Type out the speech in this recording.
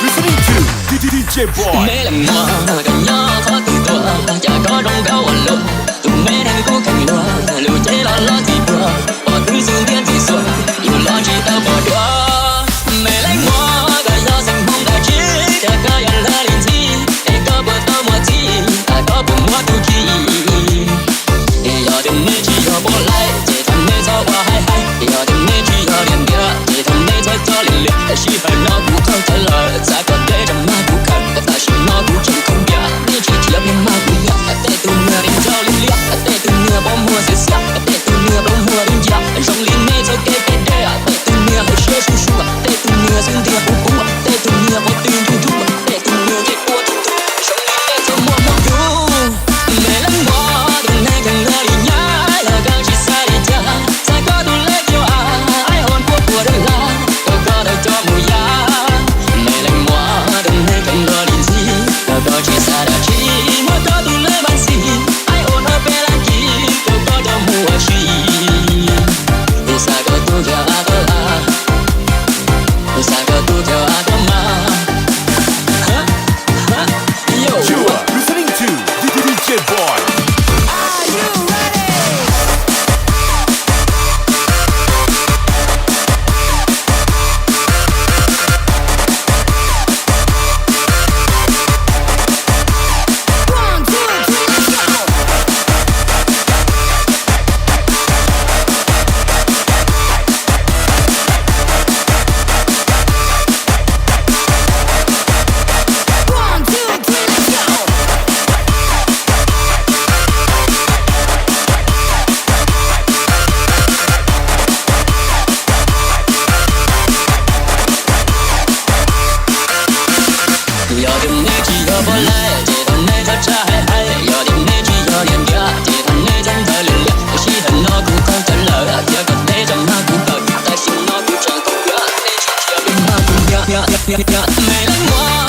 listening to DJ Boy. Mẹ làm mò gần nhỏ khó từ tua, chả có rong gấu ở lộ. Tụi mẹ đang cố cảnh loa, lưu chế lo gì bừa. Bỏ thứ dương thiên thì xuân, yêu lo chỉ ta bỏ đua. Mẹ lấy mò gần nhỏ xanh mong đã chi, chả có yên là linh gì. Để có bờ tao mua chi, ta có bờ mua tu chi. Giờ đừng mê chỉ cho bỏ lại, chỉ thầm mê cho qua hai hai. Giờ đừng mê chỉ cho liền bia, chỉ thầm mê cho liền liệt. Chỉ phải nó cũng không trả lời, giá có để trong má cũng cần. Ta chỉ nó cũng chẳng không bia, mê chỉ bên má cũng nhạc. Tê tu nửa đến cho liền liệt, tê tu nửa bỏ mua sẽ sạc, tê tu nửa bỏ mua đến giặc. Rong liền mê cho kê kê đê, tê tu nửa bỏ xưa xu xu, tê tu nửa xin tiền cũng cũng, tê tu nửa bỏ tiền chung chung, tê tu nửa chết qua chung chung. Rong liền mê cho mua mua đủ, mê lắm bỏ, đừng nên cần lỡ đi nhá. Là càng chỉ sai đi cha, sai có tu lấy cho ai hồn của đời la, có đời cho mùi ya. Mê lắm bỏ, đừng nên cần lỡ đi gì, là có chỉ sai đã chi, mà có tu lấy bằng gì. Ai hồn ở bên là chi, có cho mùa chi. Sai có tu theo a có a, sai có tu theo a có ma. You are listening to DJ Boy. Giờ đừng nên chỉ cho bỏ lại, chỉ thầm nên cho cha hay hay. Giờ đừng nên chỉ cho liền bia, chỉ thầm nên chẳng thở liền liệt. Chỉ hình nó cũng không trả lời, giờ có thể trong má cũng cần. Ta xin nó cũng chẳng không nhớ, nên chỉ bên má cũng nhớ. Mẹ lấy mua